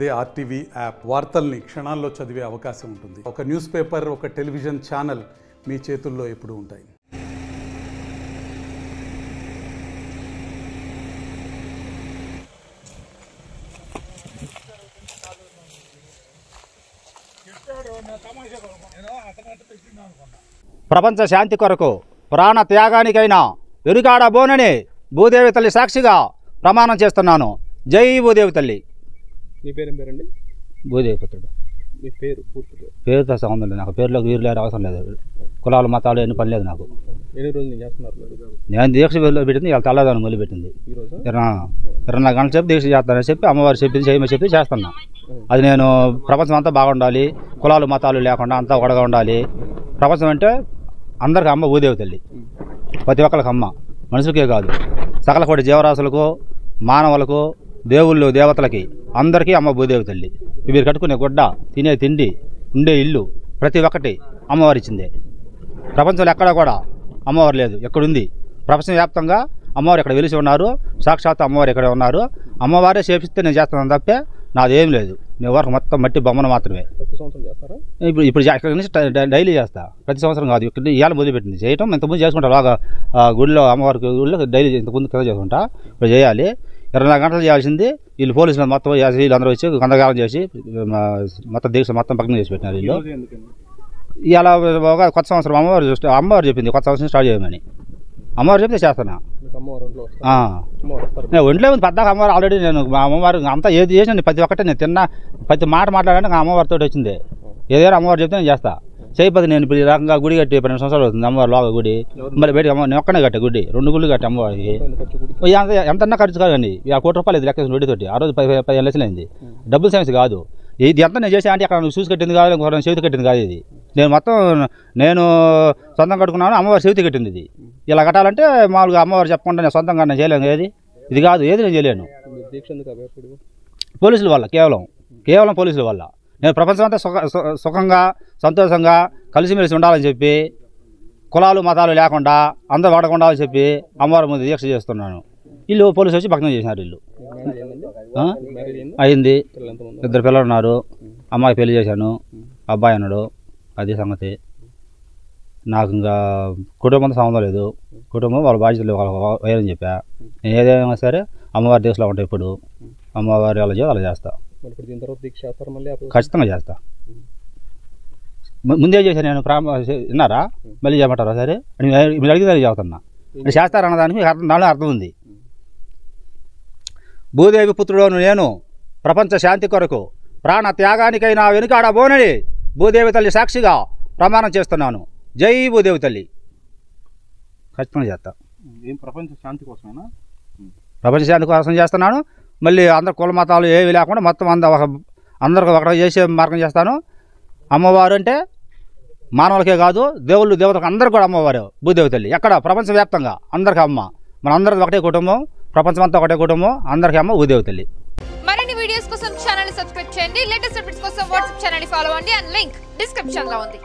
అదే RTV app వార్తల్ని క్షణాల్లో చదివే అవకాశం ఉంటుంది. ఒక న్యూస్ పేపర్, ఒక టెలివిజన్ ఛానల్ మీ చేతుల్లో ఎప్పుడూ ఉంటాయి. ప్రపంచ శాంతి కొరకు ప్రాణ త్యాగానికైనా వెనుకాడబోనని భూదేవి తల్లి సాక్షిగా ప్రమాణం చేస్తున్నాను. జై భూదేవి తల్లి. మీ పేరు ఏం పేరండి? భూదేవి పుత్రుడు. మీ పేరు పూర్తి పేరుతో సంబంధం లేదు నాకు. పేరులోకి వీరు లేరు, అవసరం లేదు. కులాలు మతాలు ఎన్ని పని లేదు నాకు. ఎన్ని రోజులు చేస్తున్నారు? నేను దీక్ష పెట్టింది ఇవాళ తెల్లదాన్ని మొదలుపెట్టింది. 24 గంటల సేపు దీక్ష చేస్తానని చెప్పి అమ్మవారు చెప్పింది చేయమని చెప్పి చేస్తున్నా. అది నేను ప్రపంచం అంతా బాగుండాలి, కులాలు మతాలు లేకుండా అంతా ఒకడగా ఉండాలి. ప్రపంచం అంటే అందరికి అమ్మ భూదేవి తల్లి, ప్రతి ఒక్కరికి అమ్మ, మనుషులకే కాదు సకల కోటి జీవరాశులకు, మానవులకు, దేవుళ్ళు, దేవతలకి అందరికీ అమ్మ భూదేవి తల్లి. వీరు కట్టుకునే గుడ్డ, తినే తిండి, ఉండే ఇల్లు ప్రతి ఒక్కటి అమ్మవారు ఇచ్చిందే. ప్రపంచంలో ఎక్కడా కూడా అమ్మవారు లేదు, ఎక్కడుంది. ప్రపంచవ్యాప్తంగా అమ్మవారు ఇక్కడ వెలిసి ఉన్నారు. సాక్షాత్ అమ్మవారు ఇక్కడ ఉన్నారు. అమ్మవారే చేపిస్తే నేను చేస్తున్నాను తప్పే నాదేం లేదు. నేను వరకు మొత్తం మట్టి బొమ్మను మాత్రమే. ప్రతి సంవత్సరం చేస్తారా? ఇప్పుడు ఇక్కడ నుంచి డైలీ చేస్తా. ప్రతి సంవత్సరం కాదు, ఇక్కడ ఇవాళ మొదలుపెట్టింది చేయటం. ఇంతకుముందు చేసుకుంటా బాగా గుడిలో, అమ్మవారికి గుడిలో డైలీ ఇంతకుముందు కింద చేసుకుంటా. ఇప్పుడు చేయాలి. 24 గంటలు చేయాల్సింది. వీళ్ళు పోలీసులు మొత్తం వీళ్ళు అందరూ వచ్చి గందరగోళం చేసి మొత్తం దీక్ష మొత్తం భగ్నం చేసి పెట్టినారు. వీళ్ళు ఇలా కొత్త సంవత్సరం అమ్మవారు చెప్పింది కొత్త సంవత్సరం స్టార్ట్ చేయమని. అమ్మవారు చెప్తే చేస్తున్నా. నేను ఒంట్లో ఉంది పద్దాక అమ్మవారు ఆల్రెడీ. నేను అమ్మవారు అంతా ఏది చేసిన ప్రతి ఒక్కటే నేను తిన్నా, ప్రతి మాట మాట్లాడాలంటే అమ్మవారితో వచ్చింది. ఏదైనా అమ్మవారు చెప్తే నేను చేస్తా. చేయకపోతే నేను ఇప్పుడు ఈ రకంగా గుడి కట్టి 12 సంవత్సరాలు అవుతుంది. అమ్మవారు లోగా గుడి మళ్ళీ బయట నేను ఒక్కనే కట్టే గుడి, 2 గుళ్ళు కట్టే అమ్మవారికి. ఎంతన్నా ఖర్చు కాదండి. 1 కోటి రూపాయలు ఇది లెక్క వడ్డీతోటి. ఆ రోజు 15 లక్షలు అయింది. డబ్బులు సమస్య కాదు ఇది. ఎంత నేను చేసా అంటే అక్కడ చూసి కట్టింది కాదు, ఇంకొక చేతి కట్టింది కాదు. ఇది నేను మొత్తం నేను సొంతం కట్టుకున్నాను. అమ్మవారు చేతి కట్టింది. ఇది ఇలా కట్టాలంటే మామూలుగా అమ్మవారు చెప్పకుండా నేను సొంతంగా నేను చేయలేను. ఏది ఇది కాదు, ఏది నేను చేయలేను. పోలీసుల వల్ల, కేవలం పోలీసుల వల్ల. నేను ప్రపంచం అంతా సుఖంగా సంతోషంగా కలిసిమెలిసి ఉండాలని చెప్పి, కులాలు మతాలు లేకుండా అందరూ వాడకుండాలని చెప్పి అమ్మవారి ముందు దీక్ష చేస్తున్నాను. వీళ్ళు పోలీసులు వచ్చి భగ్నం చేసినారు. వీళ్ళు అయింది. 2 పిల్లలు ఉన్నారు. అమ్మాయి పెళ్లి చేశాను, అబ్బాయి అన్నాడు. అది సంగతి. నాకు ఇంకా కుటుంబంతో సంబంధం లేదు. కుటుంబం వాళ్ళ బాధ్యతలు వేరని చెప్పా. నేను ఏదైనా సరే అమ్మవారి దీక్షలో ఉంటాయి. ఇప్పుడు అమ్మవారి అలా అలా చేస్తా. ఖచ్చితంగా చేస్తా. ముందే చేశాను నేను. విన్నారా? మళ్ళీ చేయమంటారా? సరే మీరు అడిగితే చెబుతున్నా. చేస్తారన్నదానికి దానిలో అర్థం ఉంది. భూదేవి పుత్రుడోను నేను ప్రపంచ శాంతి కొరకు ప్రాణ త్యాగానికైనా వెనుకాడబోనని భూదేవి తల్లి సాక్షిగా ప్రమాణం చేస్తున్నాను. జై భూదేవి తల్లి. ఖచ్చితంగా చేస్తా. ప్రపంచ శాంతి కోసమేనా? ప్రపంచ శాంతి కోసం చేస్తున్నాను. మళ్ళీ అందరు కుల మతాలు ఏవి లేకుండా మొత్తం అందరికి ఒకటి చేసే మార్గం చేస్తాను. అమ్మవారు అంటే మానవులకే కాదు, దేవుళ్ళు దేవతలకు అందరికీ కూడా అమ్మవారు భూదేవి తల్లి. ఎక్కడ ప్రపంచవ్యాప్తంగా అందరికీ అమ్మ. మన అందరిది ఒకటే కుటుంబం, ప్రపంచం అంతా ఒకటే కుటుంబం, అందరికీ అమ్మ భూదేవి తల్లి. మరిన్ని వీడియోస్ కోసం ఛానల్ ని సబ్స్క్రైబ్ చేయండి. లేటెస్ట్ అప్డేట్స్ కోసం వాట్సాప్ ఛానల్ ని ఫాలో అవ్వండి. అండ్ లింక్ డిస్క్రిప్షన్ లో ఉంది.